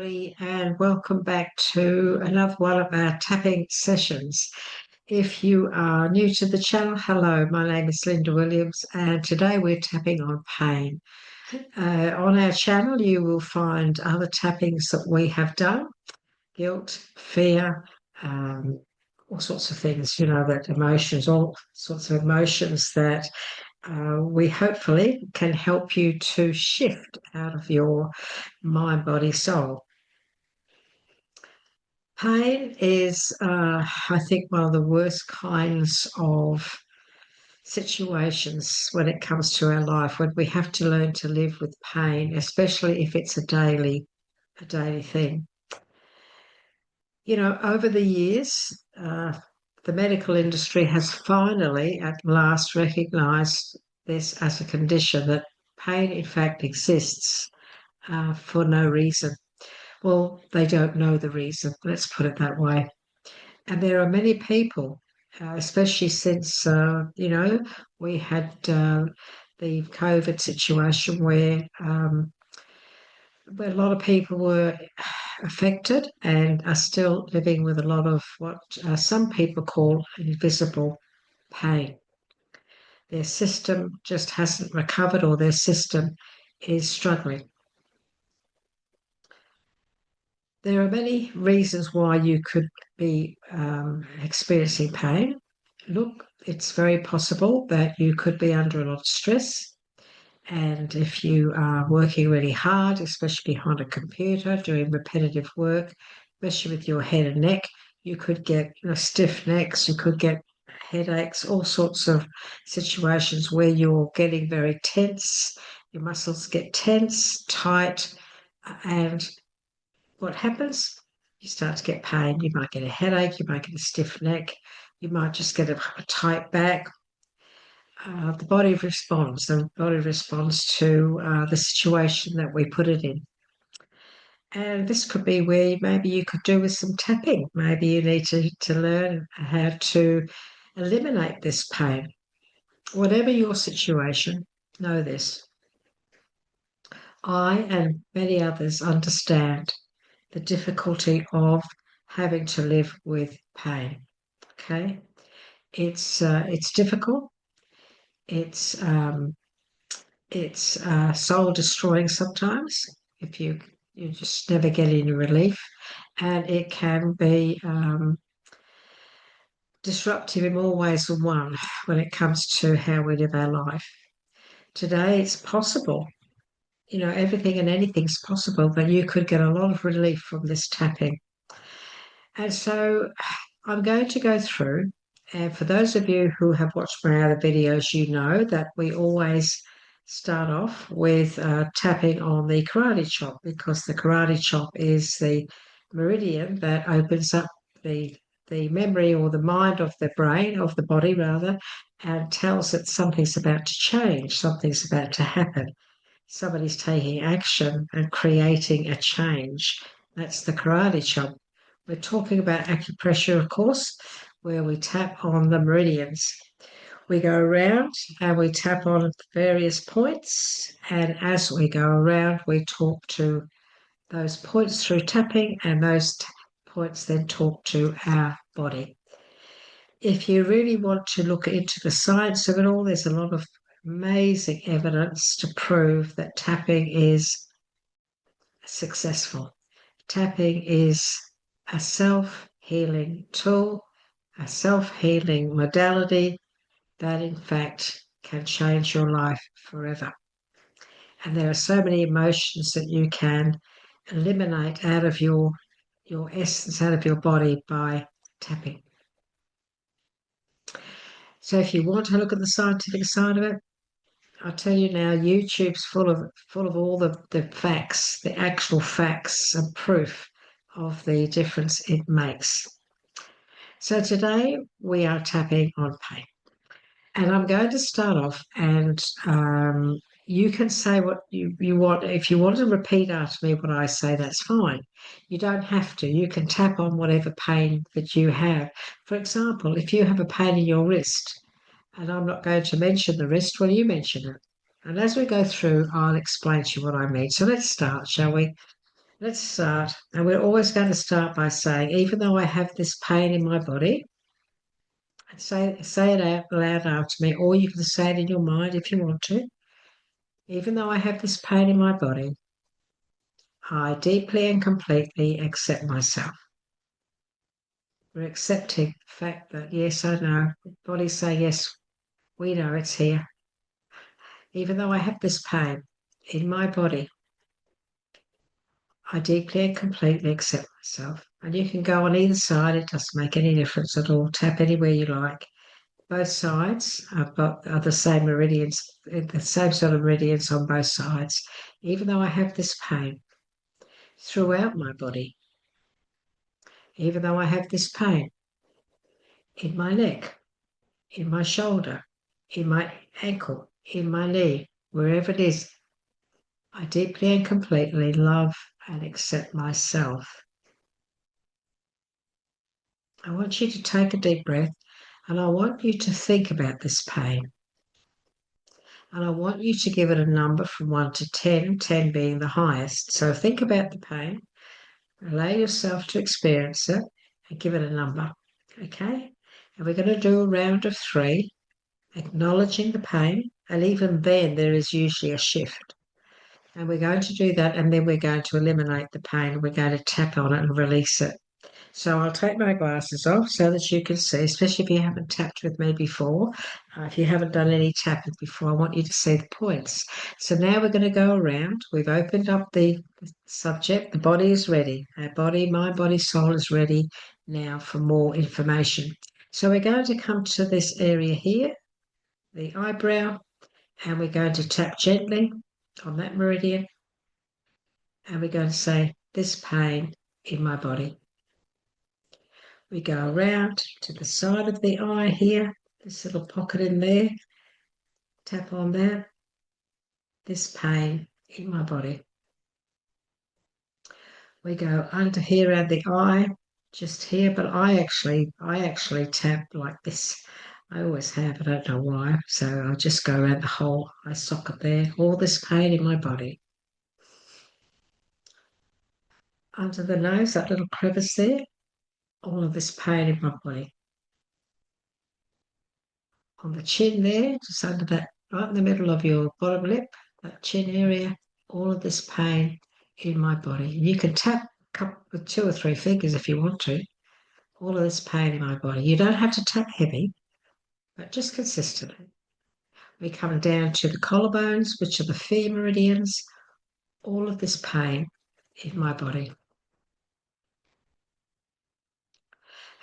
everybody, and welcome back to another one of our tapping sessions. If you are new to the channel, hello, my name is Linda Williams, and today we're tapping on pain. On our channel, you will find other tappings that we have done: guilt, fear, all sorts of things, that emotions, all sorts of emotions that we hopefully can help you to shift out of your mind, body, soul. Pain is, I think, one of the worst kinds of situations when it comes to our life, when we have to learn to live with pain, especially if it's a daily thing. Over the years, the medical industry has finally, at last, recognised this as a condition, that pain, in fact, exists for no reason. Well, they don't know the reason, let's put it that way. And there are many people, especially since, we had the COVID situation where a lot of people were affected and are still living with a lot of what some people call invisible pain. Their system just hasn't recovered, or their system is struggling. There are many reasons why you could be experiencing pain. Look, it's very possible that you could be under a lot of stress. And if you are working really hard, especially behind a computer, doing repetitive work, especially with your head and neck, you could get stiff necks, you could get headaches, all sorts of situations where you're getting very tense. Your muscles get tense, tight, and what happens? You start to get pain. You might get a headache, you might get a stiff neck, you might just get a tight back. The body responds. The body responds to the situation that we put it in. And this could be where maybe you could do with some tapping. Maybe you need to learn how to eliminate this pain. Whatever your situation, know this. I and many others understand the difficulty of having to live with pain. Okay, it's difficult. It's soul destroying sometimes if you just never get any relief, and it can be disruptive in more ways than one when it comes to how we live our life. Today, it's possible. Everything and anything's possible, but you could get a lot of relief from this tapping. And so I'm going to go through, and for those of you who have watched my other videos, you know that we always start off with tapping on the karate chop, because the karate chop is the meridian that opens up the memory, or the mind of the brain, of the body rather, and tells it something's about to change, something's about to happen. Somebody's taking action and creating a change. That's the karate chop. We're talking about acupressure, of course, where we tap on the meridians. We go around and we tap on various points, and as we go around, we talk to those points through tapping, and those points then talk to our body. If you really want to look into the science of it all, there's a lot of amazing evidence to prove that tapping is successful. Tapping is a self-healing tool, a self-healing modality that in fact can change your life forever. And there are so many emotions that you can eliminate out of your essence, out of your body, by tapping. So if you want to look at the scientific side of it, I'll tell you now, YouTube's full of all the facts, the actual facts and proof of the difference it makes. So today we are tapping on pain. And I'm going to start off, and you can say what you want. If you want to repeat after me what I say, that's fine. You don't have to. You can tap on whatever pain that you have. For example, if you have a pain in your wrist, and I'm not going to mention the wrist, well, you mention it. And as we go through, I'll explain to you what I mean. So let's start, shall we? Let's start. And we're always going to start by saying, even though I have this pain in my body, say it out loud after me, or you can say it in your mind if you want to. Even though I have this pain in my body, I deeply and completely accept myself. We're accepting the fact that, yes, I know. Bodies say, yes, we know it's here. Even though I have this pain in my body, I deeply and completely accept myself. And you can go on either side, it doesn't make any difference at all. Tap anywhere you like. Both sides are the same meridians, the same sort of meridians on both sides. Even though I have this pain throughout my body, even though I have this pain in my neck, in my shoulder, in my ankle, in my knee, wherever it is, I deeply and completely love and accept myself. I want you to take a deep breath and I want you to think about this pain. And I want you to give it a number from 1 to 10, 10 being the highest. So think about the pain, allow yourself to experience it, and give it a number. Okay? And we're going to do a round of 3, acknowledging the pain. And even then, there is usually a shift. And we're going to do that, and then we're going to eliminate the pain. We're going to tap on it and release it. So I'll take my glasses off so that you can see, especially if you haven't tapped with me before. If you haven't done any tapping before, I want you to see the points. So now we're going to go around. We've opened up the subject. The body is ready. Our body, mind, body, soul is ready now for more information. So we're going to come to this area here, the eyebrow, and we're going to tap gently on that meridian. And we're going to say, this pain in my body. We go around to the side of the eye here, this little pocket in there, tap on that, this pain in my body. We go under here around the eye, just here, but I actually tap like this. I always have, I don't know why. So I'll just go around the whole eye socket there, all this pain in my body. Under the nose, that little crevice there, all of this pain in my body. On the chin there, just under that, right in the middle of your bottom lip, that chin area, all of this pain in my body. You can tap with 2 or 3 fingers if you want to, all of this pain in my body. You don't have to tap heavy, but just consistently. We come down to the collarbones, which are the fear meridians, all of this pain in my body.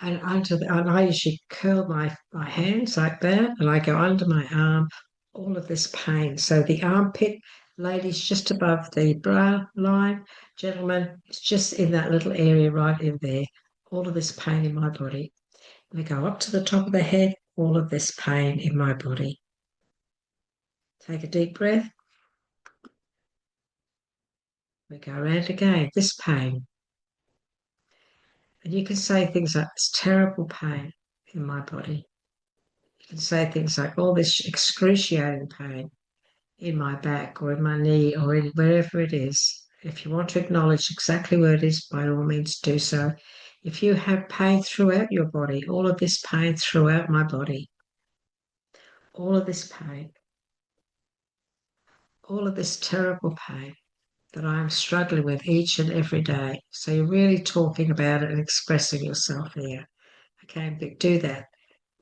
And and I usually curl my hands like that, and I go under my arm, all of this pain. So the armpit, ladies, just above the brow line, gentlemen, it's just in that little area right in there, all of this pain in my body. We go up to the top of the head, all of this pain in my body. Take a deep breath. We go around again, this pain. And you can say things like, this terrible pain in my body. You can say things like, all this excruciating pain in my back or in my knee or in wherever it is. If you want to acknowledge exactly where it is, by all means do so. If you have pain throughout your body, all of this pain throughout my body, all of this pain, all of this terrible pain that I am struggling with each and every day. So you're really talking about it and expressing yourself here. Okay, do that.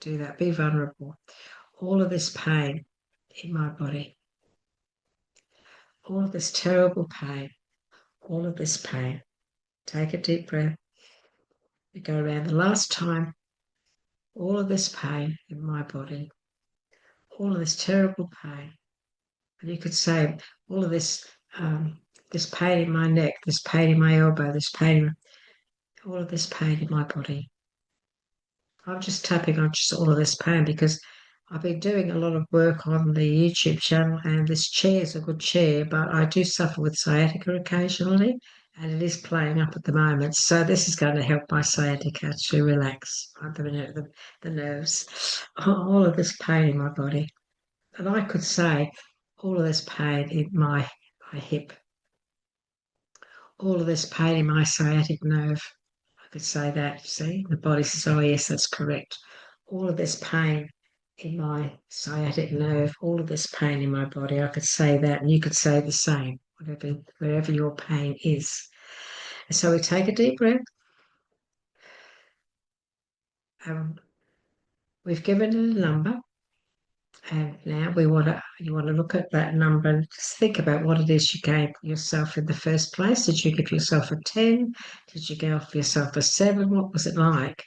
Do that. Be vulnerable. All of this pain in my body, all of this terrible pain, all of this pain. Take a deep breath. We go around the last time. All of this pain in my body, all of this terrible pain. And you could say all of this, this pain in my neck, this pain in my elbow, this pain, all of this pain in my body. I'm just tapping on just all of this pain because I've been doing a lot of work on the YouTube channel, and this chair is a good chair, but I do suffer with sciatica occasionally, and it is playing up at the moment. So this is going to help my sciatica to relax the nerves, all of this pain in my body. And I could say all of this pain in my hip, all of this pain in my sciatic nerve. I could say that, see? The body says, oh, yes, that's correct. All of this pain in my sciatic nerve, all of this pain in my body, I could say that, and you could say the same, wherever your pain is. And so we take a deep breath. We've given it a number, and now you want to look at that number and just think about what it is you gave yourself in the first place. Did you give yourself a 10? Did you give yourself a 7? What was it like?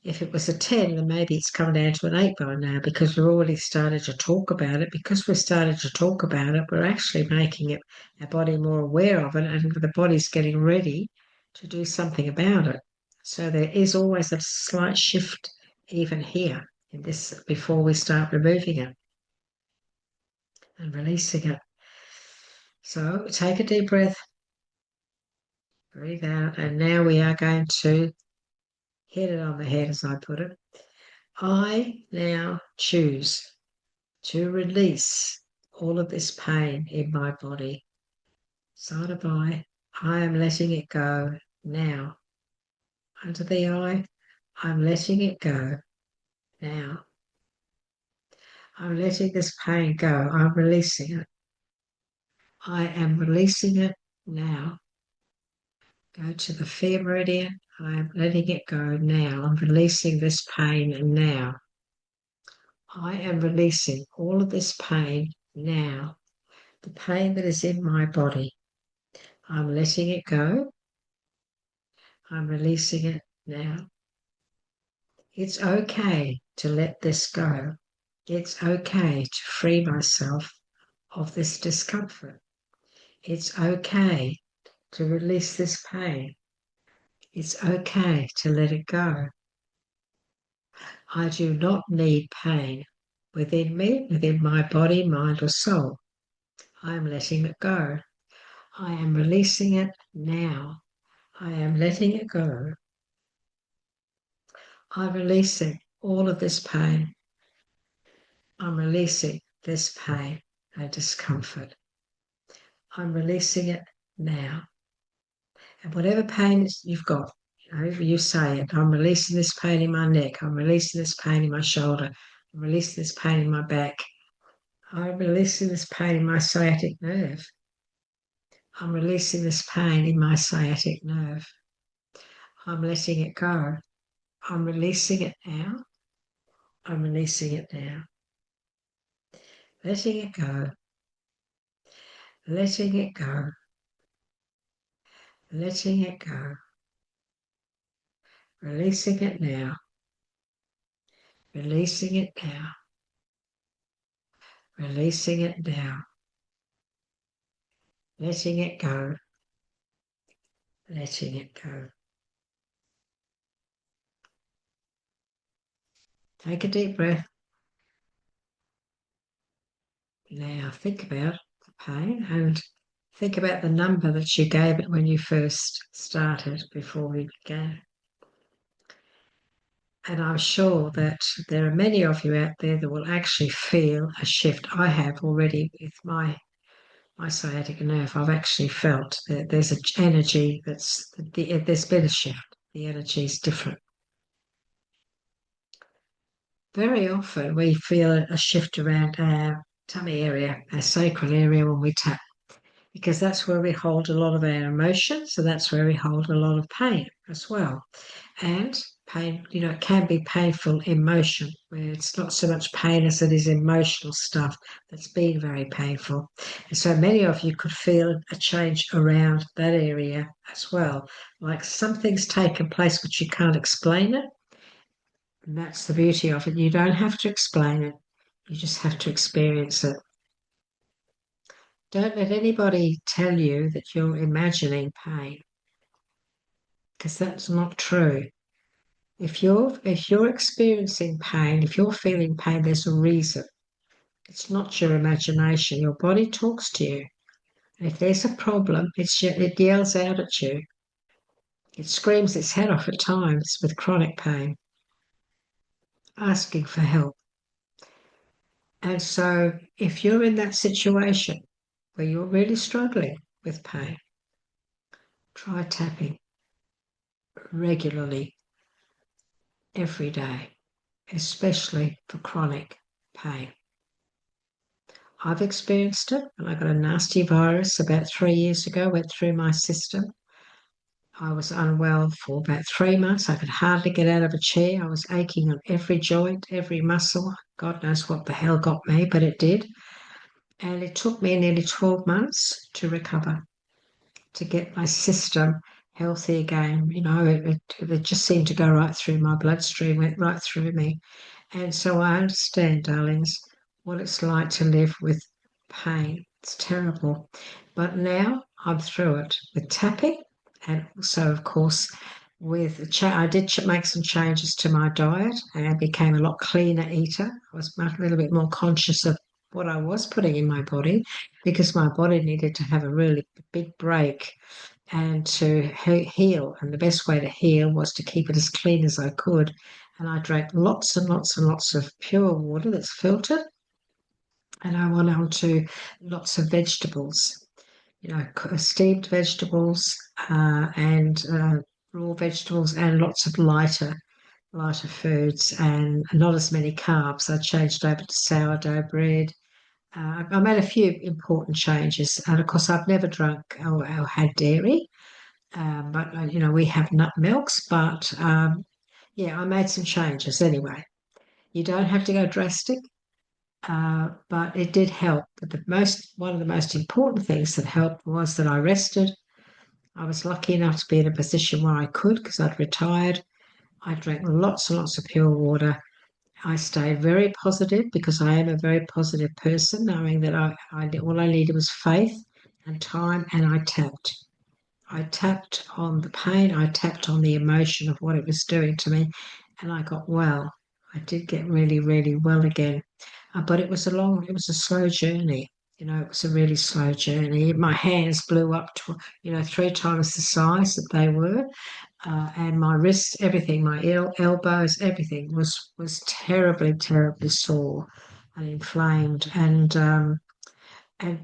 If it was a 10, then maybe it's come down to an 8 by now because we've already started to talk about it. Because we've started to talk about it, we're actually making it our body more aware of it, and the body's getting ready to do something about it. So there is always a slight shift even here in this before we start removing it and releasing it. So take a deep breath, breathe out, and now we are going to hit it on the head, as I put it. I now choose to release all of this pain in my body. Side of eye, I am letting it go now. Under the eye, I'm letting it go now. I'm letting this pain go. I'm releasing it. I am releasing it now. Go to the fear meridian. I am letting it go now. I'm releasing this pain now. I am releasing all of this pain now. The pain that is in my body. I'm letting it go. I'm releasing it now. It's okay to let this go. It's okay to free myself of this discomfort. It's okay to release this pain. It's okay to let it go. I do not need pain within me, within my body, mind, or soul. I am letting it go. I am releasing it now. I am letting it go. I'm releasing all of this pain. I'm releasing this pain and discomfort. I'm releasing it now. And whatever pain you've got, you say it. I'm releasing this pain in my neck. I'm releasing this pain in my shoulder. I'm releasing this pain in my back. I'm releasing this pain in my sciatic nerve. I'm releasing this pain in my sciatic nerve. I'm letting it go. I'm releasing it now. I'm releasing it now. Letting it go. Letting it go. Letting it go. Releasing it now. Releasing it now. Releasing it now. Letting it go. Letting it go. Take a deep breath. Now think about the pain and think about the number that you gave it when you first started before we began. And I'm sure that there are many of you out there that will actually feel a shift. I have already with my sciatic nerve. I've actually felt that there's an energy there's been a shift. The energy is different. Very often we feel a shift around our tummy area, our sacral area when we tap, because that's where we hold a lot of our emotions, so that's where we hold a lot of pain as well. And pain, it can be painful emotion, where it's not so much pain as it is emotional stuff that's been very painful. And so many of you could feel a change around that area as well, like something's taken place which you can't explain it. And that's the beauty of it. You don't have to explain it. You just have to experience it. Don't let anybody tell you that you're imagining pain, because that's not true. If you're experiencing pain, if you're feeling pain, there's a reason. It's not your imagination. Your body talks to you. And if there's a problem, it yells out at you. It screams its head off at times with chronic pain, asking for help. And so if you're in that situation where you're really struggling with pain, Try tapping regularly every day, especially for chronic pain. I've experienced it, and I got a nasty virus about 3 years ago, went through my system. I was unwell for about 3 months. I could hardly get out of a chair. I was aching on every joint, every muscle. God knows what the hell got me, but it did. And it took me nearly 12 months to recover, to get my system healthy again. It just seemed to go right through my bloodstream, went right through me. And so I understand, darlings, what it's like to live with pain. It's terrible. But now I'm through it with tapping, and also, of course, I did make some changes to my diet, and I became a lot cleaner eater. I was a little bit more conscious of what I was putting in my body, because my body needed to have a really big break and to heal. And the best way to heal was to keep it as clean as I could. And I drank lots and lots and lots of pure water that's filtered. And I went on to lots of vegetables, steamed vegetables and raw vegetables, and lots of lighter foods, and not as many carbs. I changed over to sourdough bread. I made a few important changes. And of course, I've never drunk or had dairy. But we have nut milks. But yeah, I made some changes anyway. You don't have to go drastic, but it did help. But one of the most important things that helped was that I rested. I was lucky enough to be in a position where I could, because I'd retired. I drank lots and lots of pure water. I stayed very positive, because I am a very positive person, knowing that all I needed was faith and time, and I tapped. I tapped on the pain, I tapped on the emotion of what it was doing to me, and I got well. I did get really, really well again. But it was a slow journey. It was a really slow journey. My hands blew up to, 3 times the size that they were. And my wrists, everything, my elbows, everything was terribly, terribly sore and inflamed.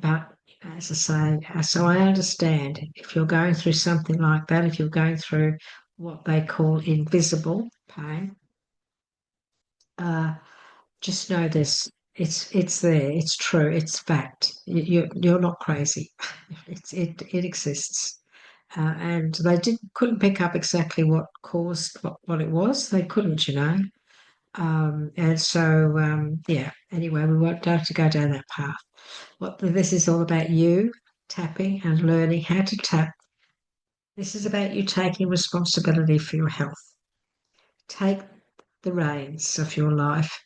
But as I say, so I understand if you're going through something like that, if you're going through what they call invisible pain, just know this. It's there. It's true. It's fact. You're not crazy. It exists. And they couldn't pick up exactly what caused what it was. They couldn't. And so, yeah, anyway, we won't have to go down that path. What this is all about, you tapping and learning how to tap. This is about you taking responsibility for your health. Take the reins of your life.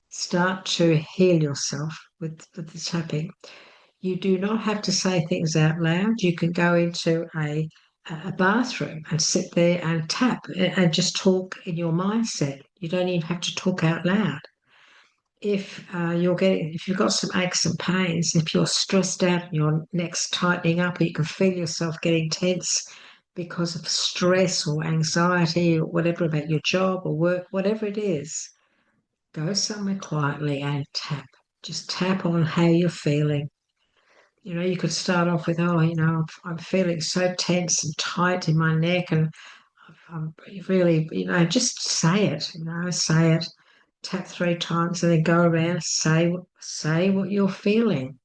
Start to heal yourself with the tapping. You do not have to say things out loud. You can go into a bathroom and sit there and tap and just talk in your mindset. You don't even have to talk out loud. If you've got some aches and pains, if you're stressed out and your neck's tightening up, or you can feel yourself getting tense because of stress or anxiety or whatever about your job or work, whatever it is, go somewhere quietly and tap. Just tap on how you're feeling. You could start off with, oh, I'm feeling so tense and tight in my neck, and I'm really, just say it, say it, tap 3 times, and then go around, say what you're feeling.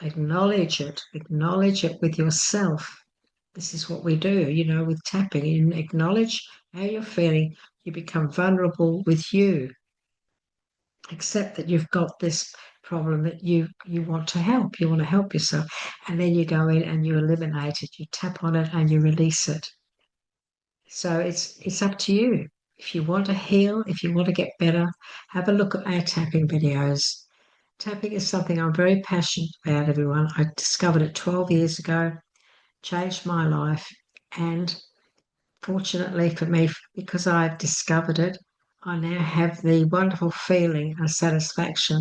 Acknowledge it with yourself. This is what we do, with tapping. You acknowledge how you're feeling. You become vulnerable with you. Accept that you've got this problem that you want to help. You want to help yourself. And then you go in and you eliminate it. You tap on it and you release it. So it's up to you. If you want to heal, if you want to get better, have a look at our tapping videos. Tapping is something I'm very passionate about, everyone. I discovered it 12 years ago, changed my life, and fortunately for me, because I've discovered it, I now have the wonderful feeling and satisfaction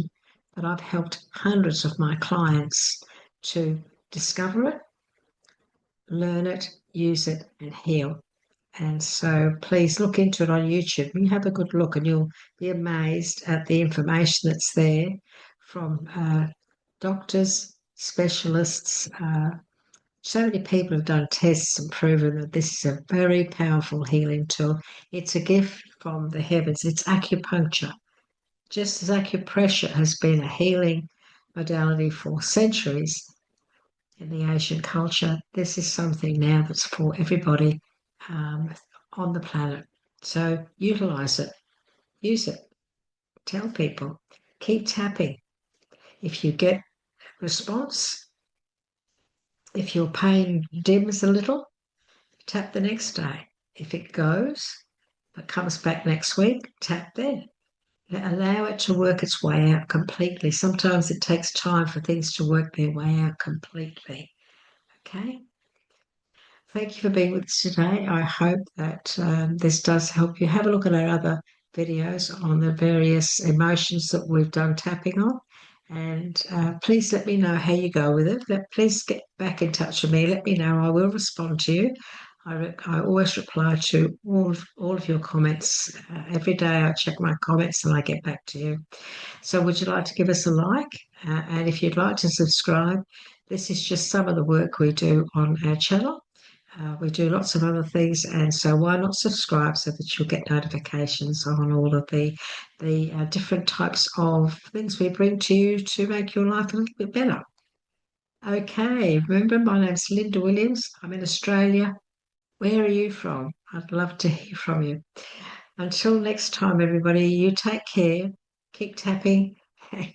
that I've helped hundreds of my clients to discover it, learn it, use it, and heal. And so please look into it on YouTube. You have a good look and you'll be amazed at the information that's there from doctors, specialists, So many people have done tests and proven that this is a very powerful healing tool. It's a gift from the heavens. It's acupuncture. Just as acupressure has been a healing modality for centuries in the Asian culture, this is something now that's for everybody on the planet. So utilize it, use it, tell people, keep tapping. If you get response, if your pain dims a little, tap the next day. If it goes, but comes back next week, tap then. Allow it to work its way out completely. Sometimes it takes time for things to work their way out completely. Okay. Thank you for being with us today. I hope that this does help you. Have a look at our other videos on the various emotions that we've done tapping on. And please let me know how you go with it. Please get back in touch with me. Let me know. I will respond to you. I always reply to all of your comments. Every day I check my comments and I get back to you. So would you like to give us a like? And if you'd like to subscribe, this is just some of the work we do on our channel. We do lots of other things, and so why not subscribe so that you'll get notifications on all of the different types of things we bring to you to make your life a little bit better. Okay, remember my name's Linda Williams. I'm in Australia. Where are you from? I'd love to hear from you. Until next time, everybody, you take care, keep tapping, and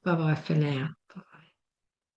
bye bye for now.